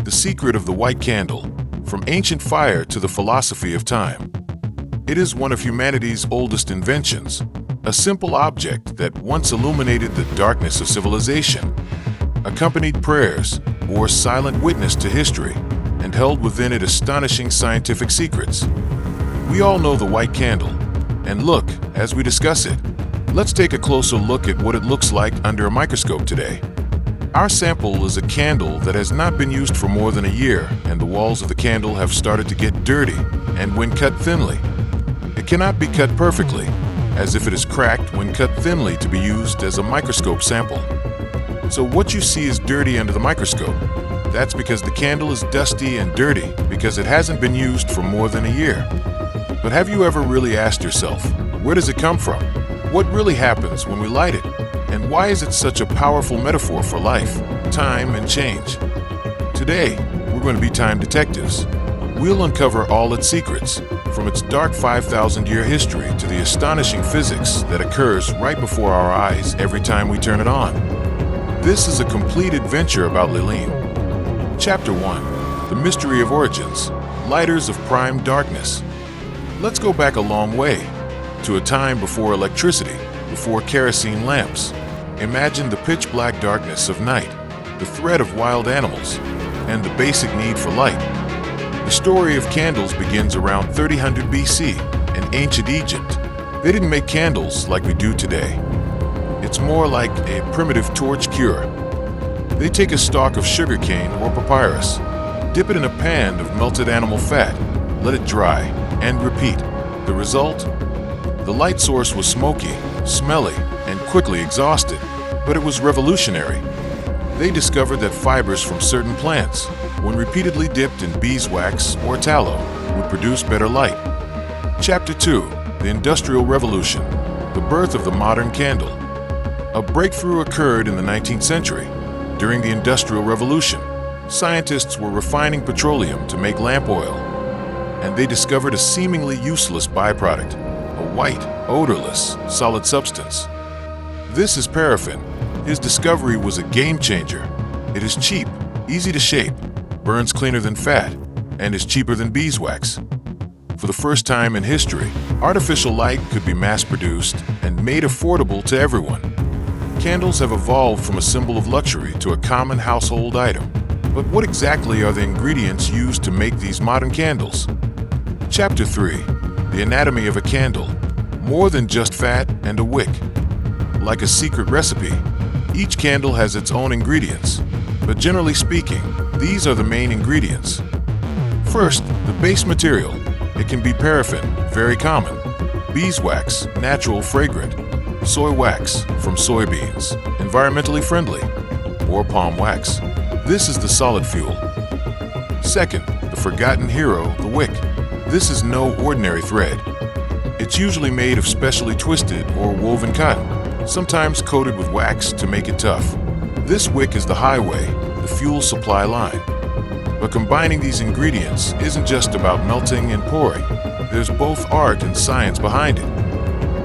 The secret of the white candle, from ancient fire to the philosophy of time. It is one of humanity's oldest inventions, a simple object that once illuminated the darkness of civilization, accompanied prayers, bore silent witness to history, and held within it astonishing scientific secrets. We all know the white candle, and look, as we discuss it, let's take a closer look at what it looks like under a microscope today. Our sample is a candle that has not been used for more than a year, and the walls of the candle have started to get dirty, and when cut thinly. It cannot be cut perfectly, as if it is cracked when cut thinly to be used as a microscope sample. So what you see is dirty under the microscope. That's because the candle is dusty and dirty because it hasn't been used for more than a year. But have you ever really asked yourself, where does it come from? What really happens when we light it? And why is it such a powerful metaphor for life, time, and change? Today, we're going to be time detectives. We'll uncover all its secrets, from its dark 5,000-year history to the astonishing physics that occurs right before our eyes every time we turn it on. This is a complete adventure about Lilim. Chapter 1. The Mystery of Origins, Lighters of Prime Darkness. Let's go back a long way, to a time before electricity, before kerosene lamps. Imagine the pitch-black darkness of night, the threat of wild animals, and the basic need for light. The story of candles begins around 3000 BC in ancient Egypt. They didn't make candles like we do today. It's more like a primitive torch cure. They take a stalk of sugarcane or papyrus, dip it in a pan of melted animal fat, let it dry, and repeat. The result? The light source was smoky, smelly, and quickly exhausted, but it was revolutionary. They discovered that fibers from certain plants, when repeatedly dipped in beeswax or tallow, would produce better light. Chapter 2. The Industrial Revolution, the birth of the modern candle. A breakthrough occurred in the 19th century. During the Industrial Revolution, scientists were refining petroleum to make lamp oil, and they discovered a seemingly useless byproduct, a white, odorless, solid substance. This is paraffin. His discovery was a game changer. It is cheap, easy to shape, burns cleaner than fat, and is cheaper than beeswax. For the first time in history, artificial light could be mass-produced and made affordable to everyone. Candles have evolved from a symbol of luxury to a common household item. But what exactly are the ingredients used to make these modern candles? Chapter 3. The Anatomy of a Candle. More than just fat and a wick. Like a secret recipe, each candle has its own ingredients. But generally speaking, these are the main ingredients. First, the base material. It can be paraffin, very common, beeswax, natural fragrant, soy wax from soybeans, environmentally friendly, or palm wax. This is the solid fuel. Second, the forgotten hero, the wick. This is no ordinary thread. It's usually made of specially twisted or woven cotton, sometimes coated with wax to make it tough. This wick is the highway, the fuel supply line. But combining these ingredients isn't just about melting and pouring. There's both art and science behind it.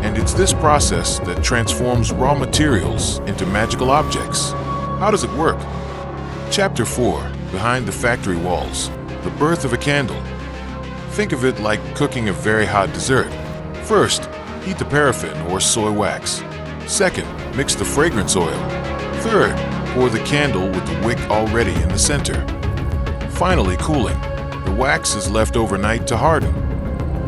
And it's this process that transforms raw materials into magical objects. How does it work? Chapter 4. Behind the Factory Walls. The Birth of a Candle. Think of it like cooking a very hot dessert. First, heat the paraffin or soy wax. Second, mix the fragrance oil. Third, pour the candle with the wick already in the center. Finally, cooling. The wax is left overnight to harden.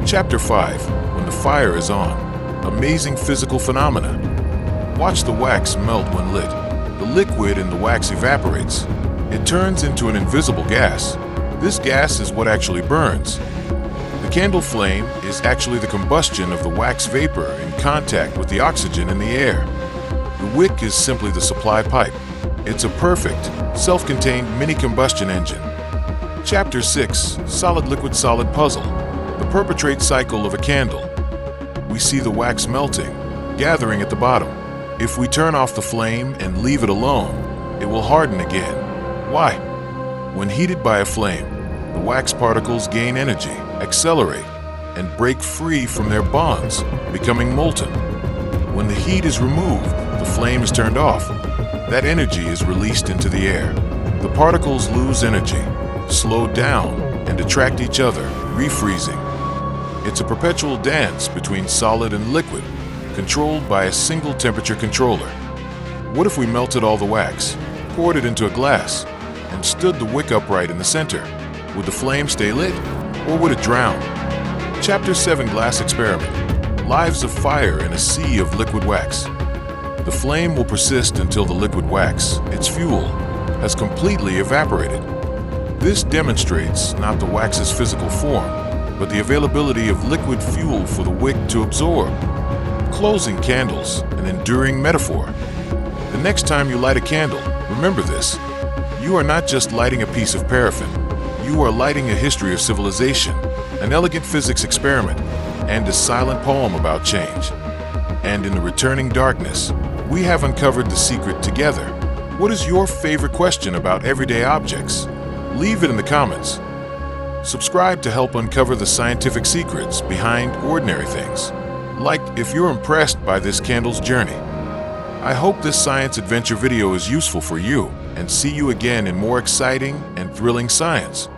Chapter 5. When the fire is on. Amazing physical phenomena. Watch the wax melt when lit. The liquid in the wax evaporates. It turns into an invisible gas. This gas is what actually burns. The candle flame is actually the combustion of the wax vapor in contact with the oxygen in the air. The wick is simply the supply pipe. It's a perfect, self-contained mini combustion engine. Chapter 6. Solid-liquid-solid puzzle. The perpetrate cycle of a candle. We see the wax melting, gathering at the bottom. If we turn off the flame and leave it alone, it will harden again. Why? When heated by a flame, the wax particles gain energy, accelerate, and break free from their bonds, becoming molten. When the heat is removed, the flame is turned off. That energy is released into the air. The particles lose energy, slow down, and attract each other, refreezing. It's a perpetual dance between solid and liquid, controlled by a single temperature controller. What if we melted all the wax, poured it into a glass, and stood the wick upright in the center? Would the flame stay lit, or would it drown? Chapter 7 Glass Experiment. Lives of fire in a sea of liquid wax. The flame will persist until the liquid wax, its fuel, has completely evaporated. This demonstrates not the wax's physical form, but the availability of liquid fuel for the wick to absorb. Closing candles, an enduring metaphor. The next time you light a candle, remember this. You are not just lighting a piece of paraffin. You are lighting a history of civilization, an elegant physics experiment, and a silent poem about change. And in the returning darkness, we have uncovered the secret together. What is your favorite question about everyday objects? Leave it in the comments. Subscribe to help uncover the scientific secrets behind ordinary things. Like if you're impressed by this candle's journey. I hope this science adventure video is useful for you, and see you again in more exciting and thrilling science.